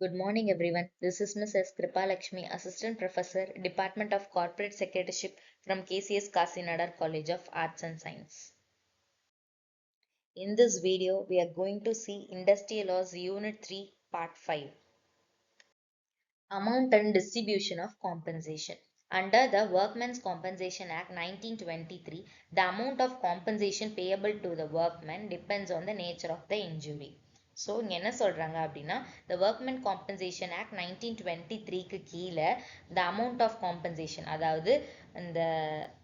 Good morning, everyone. This is Ms. S. Kripalakshmi, Assistant Professor, Department of Corporate Secretaryship from KCS Kasinadar College of Arts and Science. In this video, we are going to see Industrial Laws Unit 3, Part 5. Amount and Distribution of Compensation. Under the Workmen's Compensation Act 1923, the amount of compensation payable to the workman depends on the nature of the injury. So இங்கே என்ன சொல்கிறாங்க அப்படின்னா the Workmen Compensation Act 1923க்கு கீழே the amount of compensation அதாவது இந்த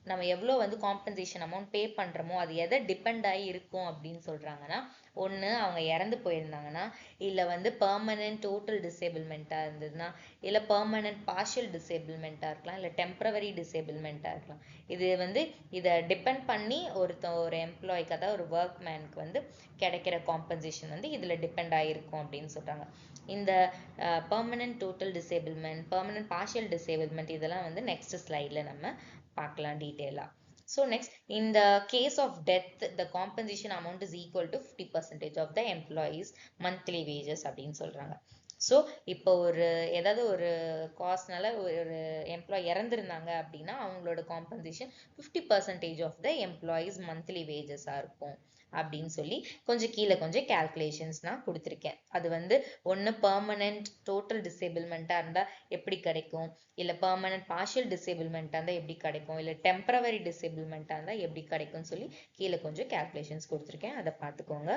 நம்ம எவ்வளோ வந்து காம்பன்சேஷன் அமௌண்ட் பே பண்ணுறோமோ அது எதை டிபெண்ட் ஆகி இருக்கும் அப்படின்னு சொல்கிறாங்கன்னா ஒன்று அவங்க இறந்து போயிருந்தாங்கன்னா இல்லை வந்து பெர்மனன்ட் டோட்டல் டிசேபிள்மெண்ட்டாக இருந்ததுன்னா இல்லை பெர்மனன்ட் பார்ஷியல் டிசேபிள்மெண்ட்டாக இருக்கலாம் இல்லை டெம்பரவரி டிசேபிள்மெண்ட்டாக இருக்கலாம். இது வந்து இதை டிபெண்ட் பண்ணி ஒரு எம்ப்ளாய்க்கு அதாவது ஒரு ஒர்க் மேனுக்கு வந்து கிடைக்கிற காம்பன்சேஷன் வந்து இதில் டிபெண்ட் ஆகிருக்கும் அப்படின்னு சொல்கிறாங்க. இந்த permanent total disablement, permanent partial disablement இதெல்லாம் வந்து நெக்ஸ்ட் ஸ்லைடில் நம்ம பார்க்கலாம் டீட்டெயிலாக. So next, in the case of death, the compensation amount is equal to 50% of the employees' monthly wages அப்படின்னு சொல்கிறாங்க. ஸோ இப்போ ஏதாவது ஒரு காஸ்ட்னால ஒரு எம்ப்ளாய் இறந்துருந்தாங்க அப்படின்னா அவங்களோட compensation 50% of the employees monthly வேஜஸாக இருக்கும் அப்படின்னு சொல்லி கொஞ்சம் கீழே கொஞ்சம் கேல்குலேஷன்ஸ் நான் கொடுத்துருக்கேன். அது வந்து ஒன்று பெர்மனன்ட் டோட்டல் டிசேபிள்மெண்ட்டாக இருந்தால் எப்படி கிடைக்கும், இல்லை பெர்மனன்ட் பார்ஷியல் டிசேபிள்மெண்ட்டாக இருந்தால் எப்படி கிடைக்கும், இல்லை டெம்பரவரி டிசேபிள்மெண்ட்டாக இருந்தால் எப்படி கிடைக்கும்னு சொல்லி கீழே கொஞ்சம் கேல்குலேஷன்ஸ் கொடுத்துருக்கேன், அதை பார்த்துக்கோங்க.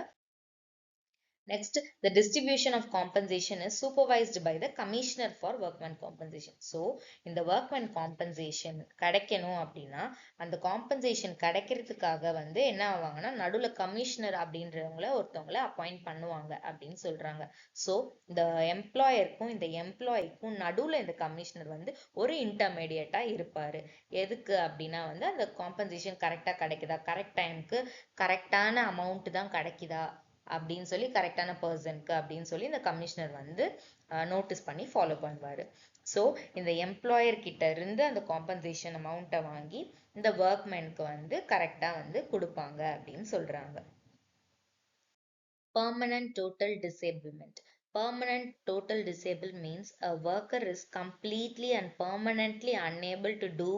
Next, the distribution of compensation is supervised by the Commissioner for Workmen Compensation. So, இந்த workmen compensation கிடைக்கணும் அப்படின்னா அந்த compensation கிடைக்கிறதுக்காக வந்து என்ன ஆவாங்கன்னா நடுவில் கமிஷனர் அப்படின்றவங்கள ஒருத்தவங்கள அப்பாயிண்ட் பண்ணுவாங்க அப்படின்னு சொல்றாங்க. ஸோ இந்த எம்ப்ளாயருக்கும் இந்த எம்ப்ளாய்க்கும் நடுவில் இந்த கமிஷனர் வந்து ஒரு இன்டர்மீடியட்டா இருப்பாரு. எதுக்கு அப்படின்னா வந்து அந்த காம்பன்சேஷன் கரெக்டாக கிடைக்குதா, கரெக்ட் டைமுக்கு கரெக்டான அமௌண்ட் தான் கிடைக்குதா அப்படின்னு சொல்லி கரெக்டான பர்சனுக்கு அப்படின்னு சொல்லி இந்த கமிஷனர் வந்து நோட்டீஸ் பண்ணி ஃபாலோ பண்ணுவார். ஸோ இந்த எம்ப்ளாயர் கிட்ட இருந்து அந்த காம்பன்சேஷன் அமௌண்ட்டை வாங்கி இந்த ஒர்க்மேனுக்கு வந்து கரெக்டாக வந்து கொடுப்பாங்க அப்படின்னு சொல்றாங்க. Permanent total disablement. Permanent total disabled means a worker is completely and permanently unable to do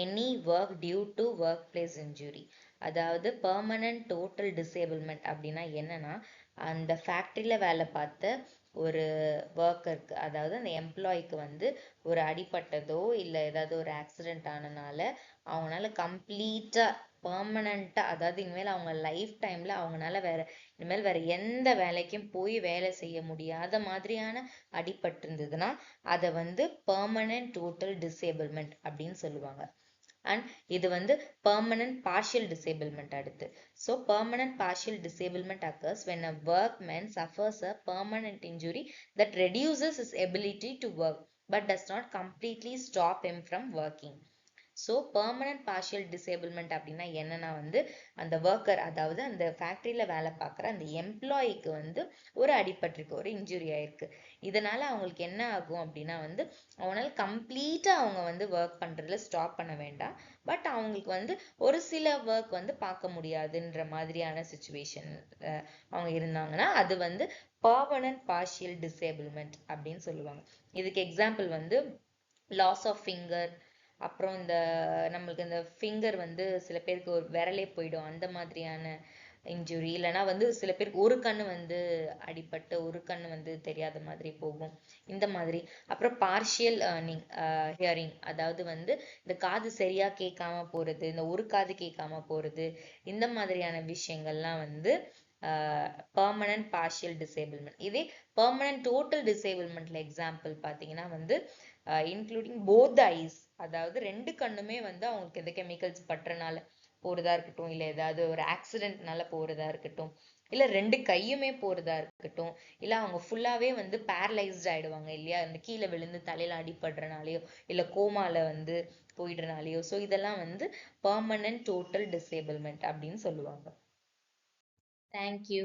any work due to workplace injury. அதாவது பெர்மனன்ட் டோட்டல் டிசேபிள்மெண்ட் அப்படின்னா என்னன்னா அந்த ஃபேக்ட்ரியில் வேலை பார்த்த ஒரு ஒர்க்கருக்கு அதாவது அந்த எம்ப்ளாய்க்கு வந்து ஒரு அடிபட்டதோ இல்லை ஏதாவது ஒரு ஆக்சிடென்ட் ஆனனால அவங்களால கம்ப்ளீட்டாக பெர்மனண்ட்டாக அதாவது இனிமேல் அவங்க லைஃப் டைமில் அவங்களால இனிமேல் வேற எந்த வேலைக்கும் போய் வேலை செய்ய முடியாத மாதிரியான அடிபட்டிருந்ததுன்னா அதை வந்து பெர்மனன்ட் டோட்டல் டிசேபிள்மெண்ட் அப்படின்னு சொல்லுவாங்க. அண்ட் இது வந்து permanent partial disablement அடுத்து. So permanent partial disablement occurs when a workman suffers a permanent injury that reduces his ability to work but does not completely stop him from working. So permanent partial disablement அப்படின்னா என்னன்னா வந்து அந்த worker அதாவது அந்த ஃபேக்ட்ரியில் வேலை பார்க்குற அந்த எம்ப்ளாய்க்கு வந்து ஒரு அடிபட்டிருக்கு, ஒரு இன்ஜுரி ஆயிருக்கு. இதனால அவங்களுக்கு என்ன ஆகும் அப்படின்னா வந்து அவங்களால கம்ப்ளீட்டாக அவங்க வந்து ஒர்க் பண்ணுறதுல ஸ்டாப் பண்ண வேண்டாம், பட் அவங்களுக்கு வந்து ஒரு சில ஒர்க் வந்து பார்க்க முடியாதுன்ற மாதிரியான சுச்சுவேஷன் அவங்க இருந்தாங்கன்னா அது வந்து பெர்மனன்ட் பார்ஷியல் டிசேபிள்மெண்ட் அப்படின்னு சொல்லுவாங்க. இதுக்கு எக்ஸாம்பிள் வந்து லாஸ் ஆஃப் ஃபிங்கர், அப்புறம் நம்மளுக்கு இந்த ஃபிங்கர் வந்து சில பேருக்கு ஒரு விரலே போயிடும், அந்த மாதிரியான இன்ஜுரி. இல்லைனா வந்து சில பேருக்கு ஒரு கண்ணு வந்து அடிபட்டு ஒரு கண்ணு வந்து தெரியாத மாதிரி போகும், இந்த மாதிரி. அப்புறம் பார்ஷியல் ஹியரிங் அதாவது வந்து இந்த காது சரியா கேட்காம போறது, இந்த ஒரு காது கேட்காம போறது, இந்த மாதிரியான விஷயங்கள்லாம் வந்து பெர்மனன்ட் பார்ஷியல் டிசேபிள்மெண்ட். இதே பெர்மனன்ட் டோட்டல் டிசேபிள்மெண்ட்ல எக்ஸாம்பிள் பார்த்தீங்கன்னா வந்து இன்க்ளூடிங் போத் த ஐஸ் அதாவது ரெண்டு கண்ணுமே வந்து அவங்களுக்கு எந்த கெமிக்கல்ஸ் பட்டுறனால போறதா இருக்கட்டும், இல்லை ஏதாவது ஒரு ஆக்சிடென்ட்னால போறதா இருக்கட்டும், இல்லை ரெண்டு கையுமே போறதா இருக்கட்டும், இல்லை அவங்க ஃபுல்லாவே வந்து பேரலைஸ்ட் ஆயிடுவாங்க இல்லையா, இந்த கீழே விழுந்து தலையில அடிபடுறனாலையோ இல்லை கோமால வந்து போயிடுறனாலையோ. ஸோ இதெல்லாம் வந்து பெர்மனன்ட் டோட்டல் டிசேபிள்மெண்ட் அப்படின்னு சொல்லுவாங்க. தேங்க்யூ.